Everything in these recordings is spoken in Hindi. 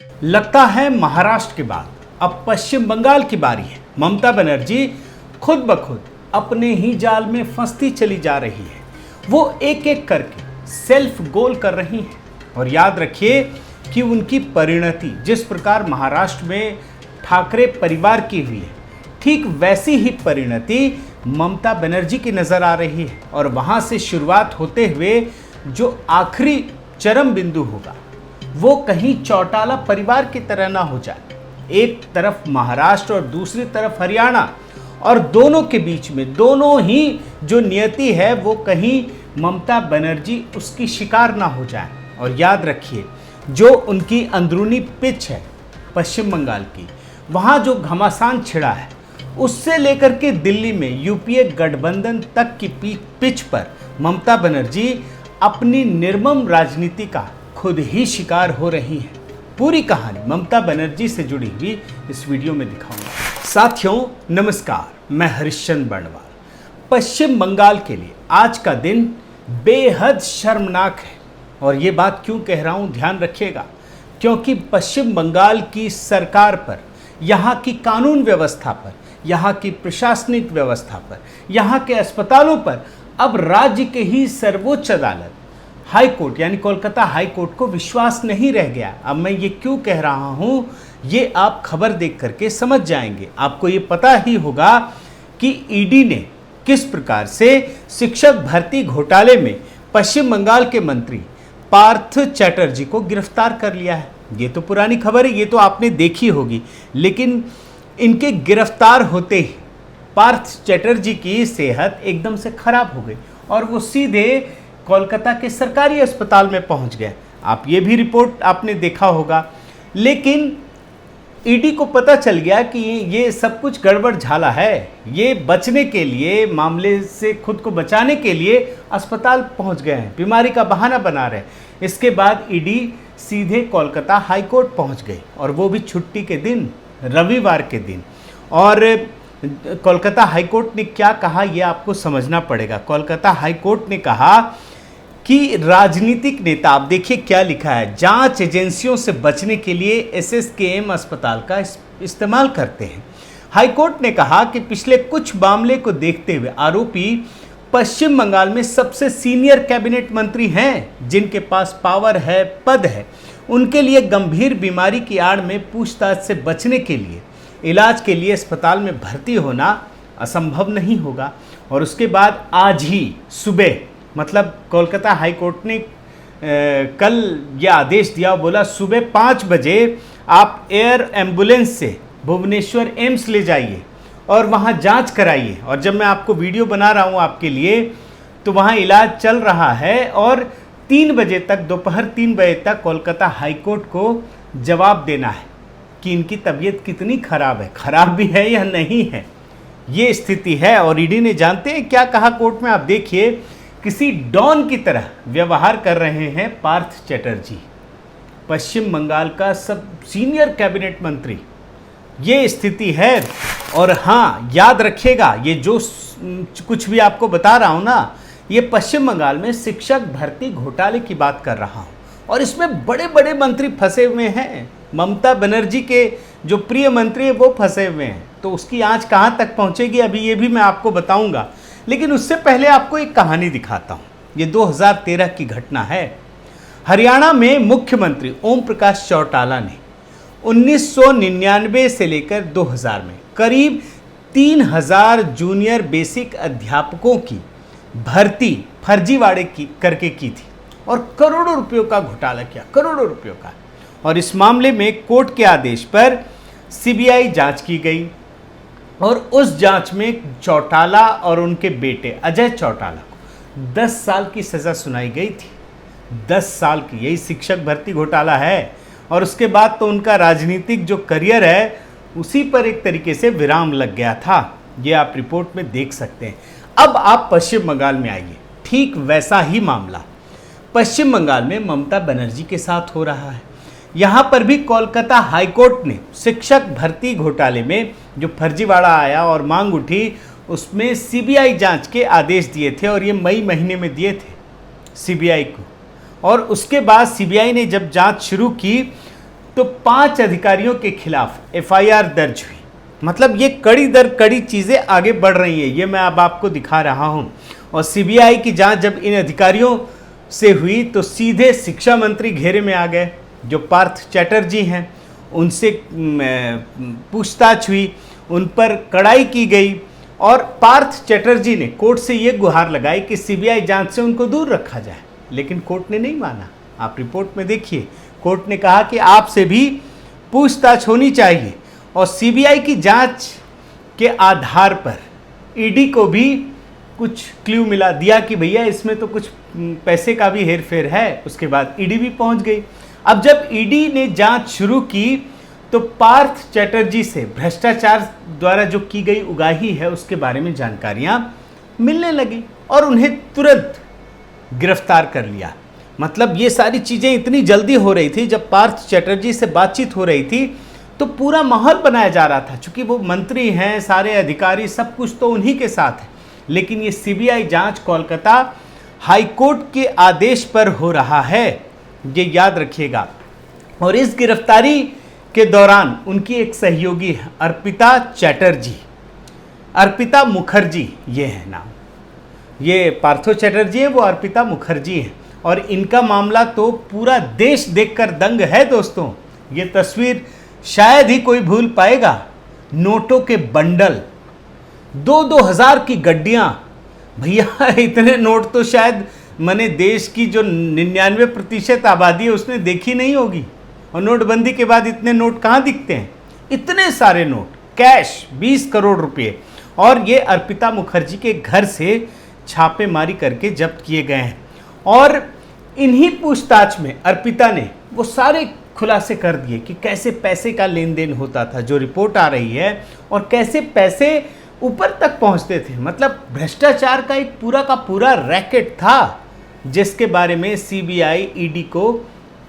लगता है महाराष्ट्र के बाद अब पश्चिम बंगाल की बारी है। ममता बनर्जी खुद ब खुद अपने ही जाल में फंसती चली जा रही है। वो एक एक करके सेल्फ गोल कर रही हैं और याद रखिए कि उनकी परिणति जिस प्रकार महाराष्ट्र में ठाकरे परिवार की हुई है, ठीक वैसी ही परिणति ममता बनर्जी की नजर आ रही है। और वहां से शुरुआत होते हुए जो आखिरी चरम बिंदु होगा वो कहीं चौटाला परिवार की तरह ना हो जाए। एक तरफ महाराष्ट्र और दूसरी तरफ हरियाणा, और दोनों के बीच में दोनों ही जो नियति है वो कहीं ममता बनर्जी उसकी शिकार ना हो जाए। और याद रखिए जो उनकी अंदरूनी पिच है पश्चिम बंगाल की, वहाँ जो घमासान छिड़ा है उससे लेकर के दिल्ली में यूपीए गठबंधन तक की पिच पर ममता बनर्जी अपनी निर्मम राजनीति का खुद ही शिकार हो रही हैं। पूरी कहानी ममता बनर्जी से जुड़ी हुई इस वीडियो में दिखाऊंगा। साथियों नमस्कार, मैं हरिश्चंद्र बर्णवाल। पश्चिम बंगाल के लिए आज का दिन बेहद शर्मनाक है। और ये बात क्यों कह रहा हूँ ध्यान रखिएगा, क्योंकि पश्चिम बंगाल की सरकार पर, यहाँ की कानून व्यवस्था पर, यहाँ की प्रशासनिक व्यवस्था पर, यहाँ के अस्पतालों पर अब राज्य के ही सर्वोच्च अदालत हाई कोर्ट यानी कोलकाता हाई कोर्ट को विश्वास नहीं रह गया। अब मैं ये क्यों कह रहा हूँ ये आप खबर देख करके समझ जाएंगे। आपको ये पता ही होगा कि ईडी ने किस प्रकार से शिक्षक भर्ती घोटाले में पश्चिम बंगाल के मंत्री पार्थ चैटर्जी को गिरफ्तार कर लिया है। ये तो पुरानी खबर है, ये तो आपने देखी होगी। लेकिन इनके गिरफ्तार होते ही पार्थ चैटर्जी की सेहत एकदम से खराब हो गई और वो सीधे कोलकाता के सरकारी अस्पताल में पहुंच गए। आप ये भी रिपोर्ट आपने देखा होगा। लेकिन ईडी को पता चल गया कि ये सब कुछ गड़बड़ झाला है। ये बचने के लिए, मामले से खुद को बचाने के लिए अस्पताल पहुंच गए हैं, बीमारी का बहाना बना रहे। इसके बाद ईडी सीधे कोलकाता हाई कोर्ट पहुंच गई और वो भी छुट्टी के दिन, रविवार के दिन। और कोलकाता हाई कोर्ट ने क्या कहा ये आपको समझना पड़ेगा। कोलकाता हाई कोर्ट ने कहा कि राजनीतिक नेता, आप देखिए क्या लिखा है, जांच एजेंसियों से बचने के लिए एसएसकेएम अस्पताल का इस्तेमाल करते हैं। हाईकोर्ट ने कहा कि पिछले कुछ मामले को देखते हुए आरोपी पश्चिम बंगाल में सबसे सीनियर कैबिनेट मंत्री हैं, जिनके पास पावर है, पद है। उनके लिए गंभीर बीमारी की आड़ में पूछताछ से बचने के लिए इलाज के लिए अस्पताल में भर्ती होना असंभव नहीं होगा। और उसके बाद आज ही सुबह, मतलब कोलकाता हाई कोर्ट ने कल यह आदेश दिया, बोला सुबह 5 बजे आप एयर एम्बुलेंस से भुवनेश्वर एम्स ले जाइए और वहाँ जांच कराइए। और जब मैं आपको वीडियो बना रहा हूँ आपके लिए, तो वहाँ इलाज चल रहा है और 3 बजे तक, दोपहर 3 बजे तक कोलकाता हाई कोर्ट को जवाब देना है कि इनकी तबीयत कितनी खराब है, खराब भी है या नहीं है। ये स्थिति है। और ईडी ने जानते हैं क्या कहा कोर्ट में, आप देखिए, किसी डॉन की तरह व्यवहार कर रहे हैं पार्थ चैटर्जी, पश्चिम बंगाल का सब सीनियर कैबिनेट मंत्री। ये स्थिति है। और हाँ, याद रखिएगा, ये जो कुछ भी आपको बता रहा हूँ ना, ये पश्चिम बंगाल में शिक्षक भर्ती घोटाले की बात कर रहा हूँ। और इसमें बड़े बड़े मंत्री फंसे हुए हैं। ममता बनर्जी के जो प्रिय मंत्री है वो फंसे हुए हैं। तो उसकी आंच कहाँ तक पहुँचेगी अभी ये भी मैं आपको बताऊँगा। लेकिन उससे पहले आपको एक कहानी दिखाता हूँ। ये 2013 की घटना है। हरियाणा में मुख्यमंत्री ओम प्रकाश चौटाला ने 1999 से लेकर 2000 में करीब 3000 जूनियर बेसिक अध्यापकों की भर्ती फर्जीवाड़े करके की थी और करोड़ों रुपयों का घोटाला किया, करोड़ों रुपयों का। और इस मामले में कोर्ट के आदेश पर सीबीआई जांच की गई और उस जांच में चौटाला और उनके बेटे अजय चौटाला को 10 साल की सज़ा सुनाई गई थी। 10 साल की, यही शिक्षक भर्ती घोटाला है। और उसके बाद तो उनका राजनीतिक जो करियर है उसी पर एक तरीके से विराम लग गया था। ये आप रिपोर्ट में देख सकते हैं। अब आप पश्चिम बंगाल में आइए, ठीक वैसा ही मामला पश्चिम बंगाल में ममता बनर्जी के साथ हो रहा है। यहाँ पर भी कोलकाता हाईकोर्ट ने शिक्षक भर्ती घोटाले में जो फर्जीवाड़ा आया और मांग उठी, उसमें सीबीआई जांच के आदेश दिए थे और ये मई महीने में दिए थे सीबीआई को। और उसके बाद सीबीआई ने जब जांच शुरू की तो 5 अधिकारियों के खिलाफ एफआईआर दर्ज हुई। मतलब ये कड़ी दर कड़ी चीज़ें आगे बढ़ रही हैं, ये मैं अब आपको दिखा रहा हूँ। और सीबीआई की जांच जब इन अधिकारियों से हुई तो सीधे शिक्षा मंत्री घेरे में आ गए, जो पार्थ चैटर्जी हैं। उनसे पूछताछ हुई, उन पर कड़ाई की गई और पार्थ चैटर्जी ने कोर्ट से ये गुहार लगाई कि सीबीआई जांच से उनको दूर रखा जाए, लेकिन कोर्ट ने नहीं माना। आप रिपोर्ट में देखिए, कोर्ट ने कहा कि आपसे भी पूछताछ होनी चाहिए और सीबीआई की जांच के आधार पर ईडी को भी कुछ क्लू मिला दिया कि भैया इसमें तो कुछ पैसे का भी हेरफेर है। उसके बाद ईडी भी पहुंच गई। अब जब ईडी ने जांच शुरू की तो पार्थ चैटर्जी से भ्रष्टाचार द्वारा जो की गई उगाही है उसके बारे में जानकारियां मिलने लगी और उन्हें तुरंत गिरफ्तार कर लिया। मतलब ये सारी चीज़ें इतनी जल्दी हो रही थी, जब पार्थ चैटर्जी से बातचीत हो रही थी तो पूरा माहौल बनाया जा रहा था, क्योंकि वो मंत्री हैं, सारे अधिकारी, सब कुछ तो उन्हीं के साथ है। लेकिन ये सीबीआई जांच कोलकाता हाईकोर्ट के आदेश पर हो रहा है, ये याद रखिएगा। और इस गिरफ्तारी के दौरान उनकी एक सहयोगी है अर्पिता चैटर्जी, अर्पिता मुखर्जी ये है नाम। ये पार्थो चैटर्जी है, वो अर्पिता मुखर्जी है। और इनका मामला तो पूरा देश देखकर दंग है दोस्तों। ये तस्वीर शायद ही कोई भूल पाएगा। नोटों के बंडल, 2-2 हज़ार की गड्डियाँ। भैया इतने नोट तो शायद मैंने देश की जो 99% आबादी है उसने देखी नहीं होगी। और नोटबंदी के बाद इतने नोट कहाँ दिखते हैं, इतने सारे नोट, कैश 20 करोड़ रुपये। और ये अर्पिता मुखर्जी के घर से छापेमारी करके जब्त किए गए हैं। और इन्हीं पूछताछ में अर्पिता ने वो सारे खुलासे कर दिए कि कैसे पैसे का लेन देन होता था, जो रिपोर्ट आ रही है, और कैसे पैसे ऊपर तक पहुंचते थे। मतलब भ्रष्टाचार का एक पूरा का पूरा रैकेट था जिसके बारे में सीबीआई ईडी को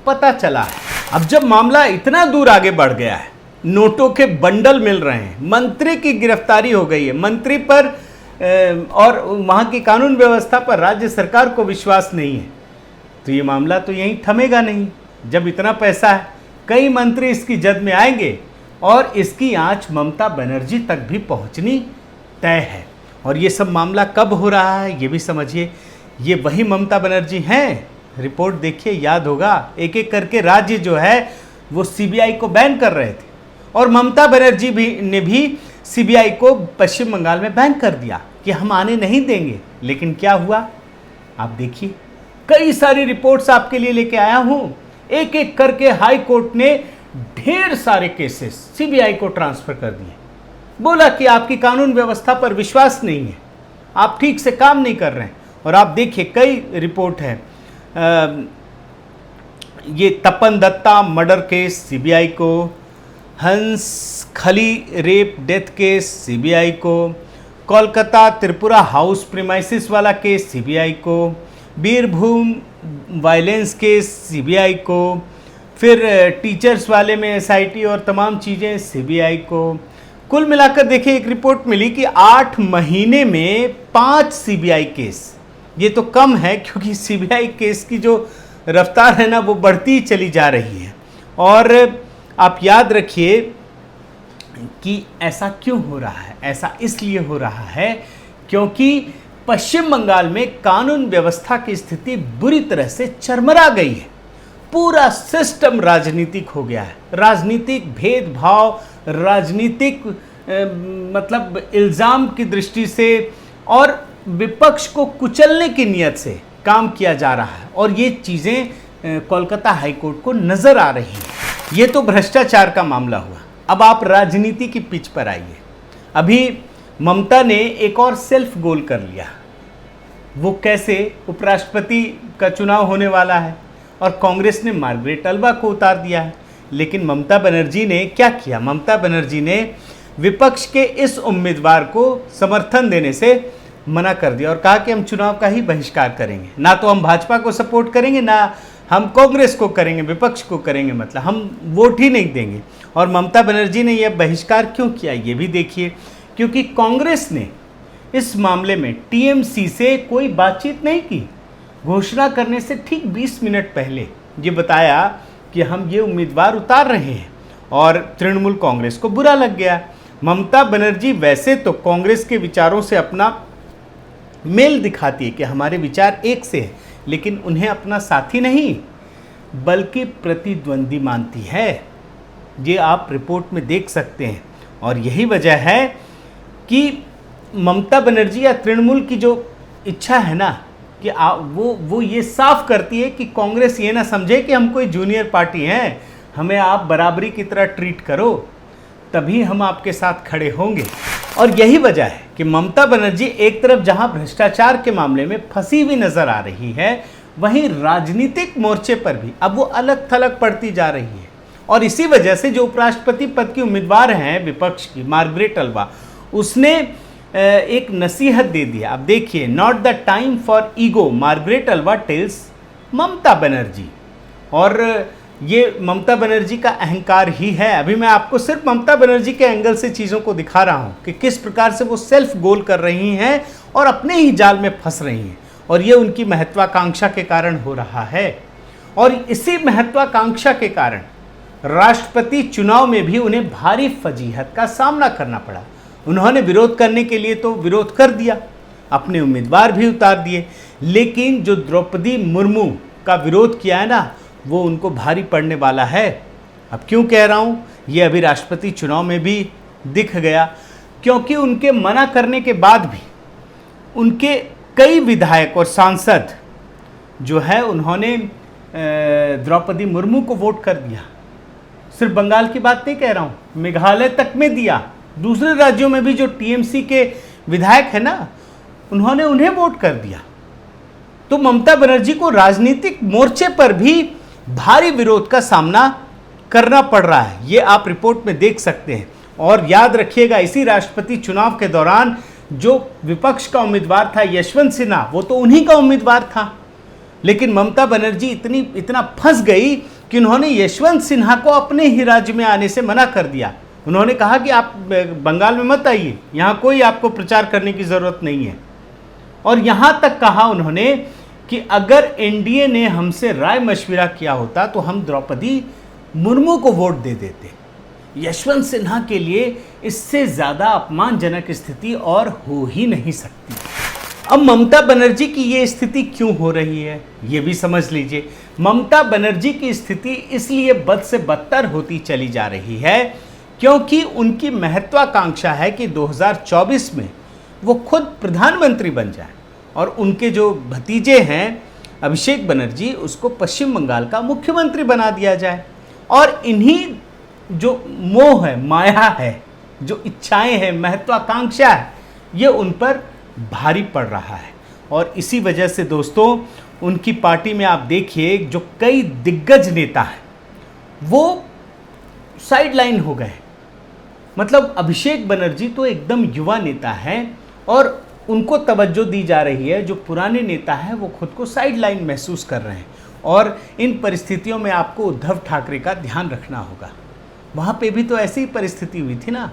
पता चला है। अब जब मामला इतना दूर आगे बढ़ गया है, नोटों के बंडल मिल रहे हैं, मंत्री की गिरफ्तारी हो गई है, मंत्री पर और वहाँ की कानून व्यवस्था पर राज्य सरकार को विश्वास नहीं है, तो ये मामला तो यहीं थमेगा नहीं। जब इतना पैसा है, कई मंत्री इसकी जद में आएंगे और इसकी आंच ममता बनर्जी तक भी पहुंचनी तय है। और ये सब मामला कब हो रहा है ये भी समझिए। ये वही ममता बनर्जी हैं, रिपोर्ट देखिए, याद होगा, एक एक करके राज्य जो है वो सीबीआई को बैन कर रहे थे और ममता बनर्जी ने भी सीबीआई को पश्चिम बंगाल में बैन कर दिया कि हम आने नहीं देंगे। लेकिन क्या हुआ आप देखिए, कई सारी रिपोर्ट्स आपके लिए लेके आया हूं। एक एक करके हाई कोर्ट ने ढेर सारे केसेस सीबीआई को ट्रांसफर कर दिए। बोला कि आपकी कानून व्यवस्था पर विश्वास नहीं है, आप ठीक से काम नहीं कर रहे हैं। और आप देखिए कई रिपोर्ट है, ये तपन दत्ता मर्डर केस सीबीआई को, हंस खली रेप डेथ केस सीबीआई को, कोलकाता त्रिपुरा हाउस प्रीमाइसिस वाला केस सीबीआई को, बीरभूम वायलेंस केस सीबीआई को, फिर टीचर्स वाले में एसआईटी और तमाम चीज़ें सीबीआई को। कुल मिलाकर देखिए एक रिपोर्ट मिली कि 8 महीने में 5 सीबीआई केस। ये तो कम है क्योंकि सीबीआई केस की जो रफ्तार है ना वो बढ़ती चली जा रही है। और आप याद रखिए कि ऐसा क्यों हो रहा है, ऐसा इसलिए हो रहा है क्योंकि पश्चिम बंगाल में कानून व्यवस्था की स्थिति बुरी तरह से चरमरा गई है। पूरा सिस्टम राजनीतिक हो गया है, राजनीतिक भेदभाव, राजनीतिक मतलब इल्ज़ाम की दृष्टि से और विपक्ष को कुचलने की नीयत से काम किया जा रहा है। और ये चीज़ें कोलकाता हाईकोर्ट को नज़र आ रही हैं। ये तो भ्रष्टाचार का मामला हुआ। अब आप राजनीति की पिच पर आइए। अभी ममता ने एक और सेल्फ गोल कर लिया। वो कैसे, उपराष्ट्रपति का चुनाव होने वाला है और कांग्रेस ने मार्गरेट अल्वा को उतार दिया है। लेकिन ममता बनर्जी ने क्या किया, ममता बनर्जी ने विपक्ष के इस उम्मीदवार को समर्थन देने से मना कर दिया और कहा कि हम चुनाव का ही बहिष्कार करेंगे। ना तो हम भाजपा को सपोर्ट करेंगे, ना हम कांग्रेस को करेंगे, विपक्ष को करेंगे, मतलब हम वोट ही नहीं देंगे। और ममता बनर्जी ने यह बहिष्कार क्यों किया ये भी देखिए, क्योंकि कांग्रेस ने इस मामले में टीएमसी से कोई बातचीत नहीं की। घोषणा करने से ठीक 20 मिनट पहले ये बताया कि हम ये उम्मीदवार उतार रहे हैं और तृणमूल कांग्रेस को बुरा लग गया। ममता बनर्जी वैसे तो कांग्रेस के विचारों से अपना मेल दिखाती है कि हमारे विचार एक से हैं, लेकिन उन्हें अपना साथी नहीं बल्कि प्रतिद्वंदी मानती है। ये आप रिपोर्ट में देख सकते हैं और यही वजह है कि ममता बनर्जी या तृणमूल की जो इच्छा है ना कि वो ये साफ करती है कि कांग्रेस ये ना समझे कि हम कोई जूनियर पार्टी हैं, हमें आप बराबरी की तरह ट्रीट करो, तभी हम आपके साथ खड़े होंगे। और यही वजह है कि ममता बनर्जी एक तरफ जहां भ्रष्टाचार के मामले में फंसी हुई नजर आ रही है, वहीं राजनीतिक मोर्चे पर भी अब वो अलग थलग पड़ती जा रही है। और इसी वजह से जो उपराष्ट्रपति पद की उम्मीदवार हैं विपक्ष की, मार्गरेट अल्वा, उसने एक नसीहत दे दिया। अब देखिए, not the time for ego, Margaret Alva tells Mamata Banerjee. और ये ममता बनर्जी का अहंकार ही है। अभी मैं आपको सिर्फ ममता बनर्जी के एंगल से चीज़ों को दिखा रहा हूँ कि किस प्रकार से वो सेल्फ गोल कर रही हैं और अपने ही जाल में फंस रही हैं, और ये उनकी महत्वाकांक्षा के कारण हो रहा है। और इसी महत्वाकांक्षा के कारण राष्ट्रपति चुनाव में भी उन्हें भारी फजीहत का सामना करना पड़ा। उन्होंने विरोध करने के लिए तो विरोध कर दिया, अपने उम्मीदवार भी उतार दिए, लेकिन जो द्रौपदी मुर्मू का विरोध किया है ना, वो उनको भारी पड़ने वाला है। अब क्यों कह रहा हूँ, ये अभी राष्ट्रपति चुनाव में भी दिख गया, क्योंकि उनके मना करने के बाद भी उनके कई विधायक और सांसद जो है उन्होंने द्रौपदी मुर्मू को वोट कर दिया। सिर्फ बंगाल की बात नहीं कह रहा हूँ, मेघालय तक में दिया, दूसरे राज्यों में भी जो टीएमसी के विधायक है ना, उन्होंने उन्हें वोट कर दिया। तो ममता बनर्जी को राजनीतिक मोर्चे पर भी भारी विरोध का सामना करना पड़ रहा है, ये आप रिपोर्ट में देख सकते हैं। और याद रखिएगा, इसी राष्ट्रपति चुनाव के दौरान जो विपक्ष का उम्मीदवार था यशवंत सिन्हा, वो तो उन्हीं का उम्मीदवार था, लेकिन ममता बनर्जी इतना फंस गई कि उन्होंने यशवंत सिन्हा को अपने ही राज्य में आने से मना कर दिया। उन्होंने कहा कि आप बंगाल में मत आइए, यहाँ कोई आपको प्रचार करने की ज़रूरत नहीं है। और यहाँ तक कहा उन्होंने कि अगर एनडीए ने हमसे राय मशविरा किया होता तो हम द्रौपदी मुर्मू को वोट दे देते। यशवंत सिन्हा के लिए इससे ज़्यादा अपमानजनक स्थिति और हो ही नहीं सकती। अब ममता बनर्जी की ये स्थिति क्यों हो रही है, ये भी समझ लीजिए। ममता बनर्जी की स्थिति इसलिए बद से बदतर होती चली जा रही है क्योंकि उनकी महत्वाकांक्षा है कि 2024 में वो खुद प्रधानमंत्री बन जाए और उनके जो भतीजे हैं अभिषेक बनर्जी, उसको पश्चिम बंगाल का मुख्यमंत्री बना दिया जाए। और इन्हीं जो मोह है, माया है, जो इच्छाएं हैं, महत्वाकांक्षा है, ये उन पर भारी पड़ रहा है। और इसी वजह से दोस्तों, उनकी पार्टी में आप देखिए जो कई दिग्गज नेता हैं वो साइडलाइन हो गए। मतलब अभिषेक बनर्जी तो एकदम युवा नेता हैं और उनको तवज्जो दी जा रही है, जो पुराने नेता हैं वो खुद को साइडलाइन महसूस कर रहे हैं। और इन परिस्थितियों में आपको उद्धव ठाकरे का ध्यान रखना होगा। वहाँ पे भी तो ऐसी ही परिस्थिति हुई थी ना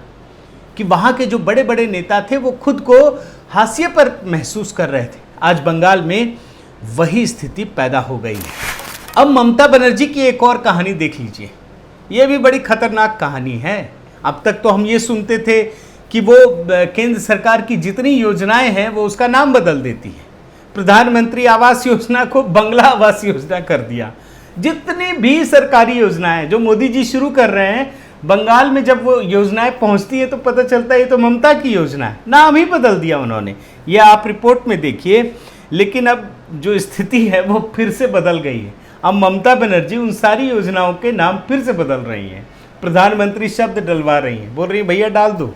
कि वहाँ के जो बड़े बड़े नेता थे वो खुद को हाशिए पर महसूस कर रहे थे। आज बंगाल में वही स्थिति पैदा हो गई है। अब ममता बनर्जी की एक और कहानी देख लीजिए, ये भी बड़ी खतरनाक कहानी है। अब तक तो हम ये सुनते थे कि वो केंद्र सरकार की जितनी योजनाएं हैं वो उसका नाम बदल देती है। प्रधानमंत्री आवास योजना को बंगला आवास योजना कर दिया। जितनी भी सरकारी योजनाएं जो मोदी जी शुरू कर रहे हैं, बंगाल में जब वो योजनाएं पहुंचती है तो पता चलता है ये तो ममता की योजना है, नाम ही बदल दिया उन्होंने। ये आप रिपोर्ट में देखिए। लेकिन अब जो स्थिति है वो फिर से बदल गई है। अब ममता बनर्जी उन सारी योजनाओं के नाम फिर से बदल रही हैं, प्रधानमंत्री शब्द डलवा रही हैं, बोल रही है भैया डाल दो।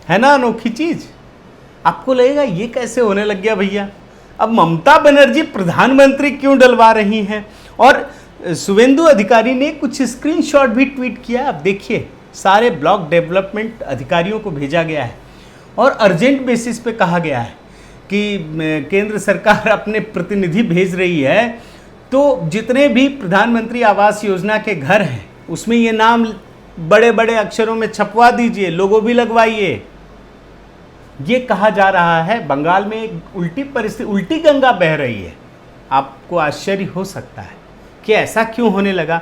है ना अनोखी चीज? आपको लगेगा ये कैसे होने लग गया भैया? अब ममता बनर्जी प्रधानमंत्री क्यों डलवा रही हैं? और शुवेंदु अधिकारी ने कुछ स्क्रीनशॉट भी ट्वीट किया। अब देखिए, सारे ब्लॉक डेवलपमेंट अधिकारियों को भेजा गया है और अर्जेंट बेसिस पे कहा गया है कि केंद्र सरकार अपने प्रतिनिधि भेज रही है, तो जितने भी प्रधानमंत्री आवास योजना के घर हैं उसमें ये नाम बड़े बड़े अक्षरों में छपवा दीजिए, लोगो भी लगवाइए। ये कहा जा रहा है। बंगाल में एक उल्टी परिस्थिति, उल्टी गंगा बह रही है। आपको आश्चर्य हो सकता है कि ऐसा क्यों होने लगा।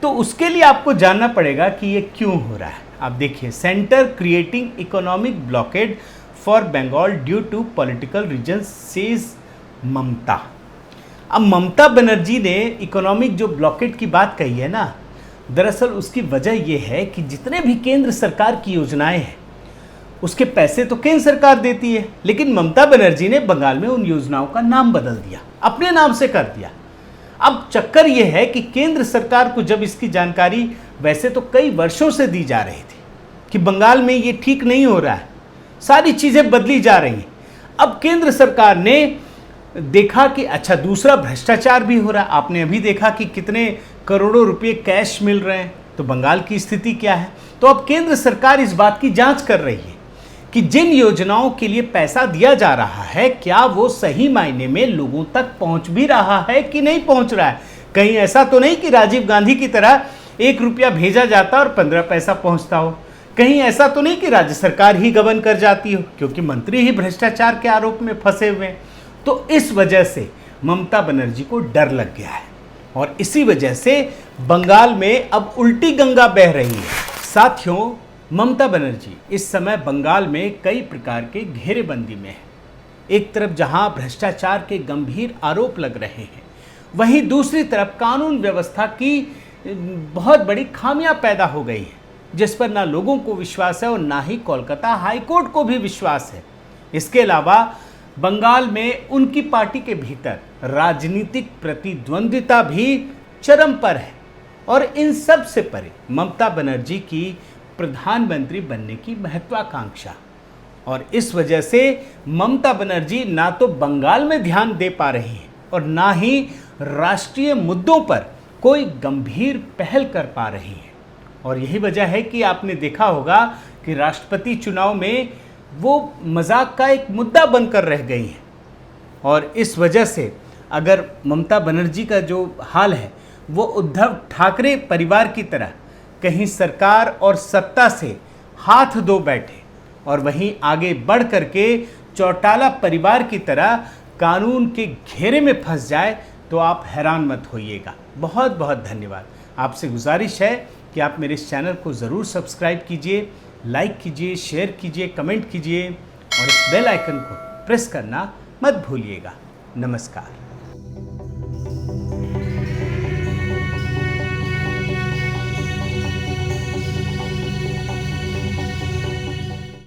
तो उसके लिए आपको जानना पड़ेगा कि ये क्यों हो रहा है। आप देखिए, centre creating economic blockade for Bengal due to political reason says Mamata. अब ममता बनर्जी ने इकोनॉमिक जो ब्लॉकेड की बात कही है ना, दरअसल उसकी वजह यह है कि जितने भी केंद्र सरकार की योजनाएं हैं उसके पैसे तो केंद्र सरकार देती है, लेकिन ममता बनर्जी ने बंगाल में उन योजनाओं का नाम बदल दिया, अपने नाम से कर दिया। अब चक्कर यह है कि केंद्र सरकार को जब इसकी जानकारी वैसे तो कई वर्षों से दी जा रही थी कि बंगाल में ये ठीक नहीं हो रहा है, सारी चीज़ें बदली जा रही हैं। अब केंद्र सरकार ने देखा कि अच्छा, दूसरा भ्रष्टाचार भी हो रहा है। आपने अभी देखा कि कितने करोड़ों रुपए कैश मिल रहे हैं, तो बंगाल की स्थिति क्या है। तो अब केंद्र सरकार इस बात की जांच कर रही है कि जिन योजनाओं के लिए पैसा दिया जा रहा है क्या वो सही मायने में लोगों तक पहुंच भी रहा है कि नहीं पहुंच रहा है। कहीं ऐसा तो नहीं कि राजीव गांधी की तरह 1 रुपया भेजा जाता और 15 पैसा पहुंचता हो। कहीं ऐसा तो नहीं कि राज्य सरकार ही गबन कर जाती हो, क्योंकि मंत्री ही भ्रष्टाचार के आरोप में फंसे हुए हैं। तो इस वजह से ममता बनर्जी को डर लग गया है और इसी वजह से बंगाल में अब उल्टी गंगा बह रही है। साथियों, ममता बनर्जी इस समय बंगाल में कई प्रकार के घेरेबंदी में है। एक तरफ जहां भ्रष्टाचार के गंभीर आरोप लग रहे हैं, वहीं दूसरी तरफ कानून व्यवस्था की बहुत बड़ी खामियां पैदा हो गई हैं, जिस पर ना लोगों को विश्वास है और ना ही कोलकाता हाईकोर्ट को भी विश्वास है। इसके अलावा बंगाल में उनकी पार्टी के भीतर राजनीतिक प्रतिद्वंद्विता भी चरम पर है और इन सब से परे ममता बनर्जी की प्रधानमंत्री बनने की महत्वाकांक्षा, और इस वजह से ममता बनर्जी ना तो बंगाल में ध्यान दे पा रही हैं और ना ही राष्ट्रीय मुद्दों पर कोई गंभीर पहल कर पा रही हैं। और यही वजह है कि आपने देखा होगा कि राष्ट्रपति चुनाव में वो मजाक का एक मुद्दा बनकर रह गई हैं। और इस वजह से अगर ममता बनर्जी का जो हाल है वो उद्धव ठाकरे परिवार की तरह कहीं सरकार और सत्ता से हाथ धो बैठे और वहीं आगे बढ़ करके चौटाला परिवार की तरह कानून के घेरे में फंस जाए तो आप हैरान मत होइएगा। बहुत बहुत धन्यवाद। आपसे गुजारिश है कि आप मेरे इस चैनल को ज़रूर सब्सक्राइब कीजिए, लाइक कीजिए, शेयर कीजिए, कमेंट कीजिए और इस बेल आइकन को प्रेस करना मत भूलिएगा। नमस्कार।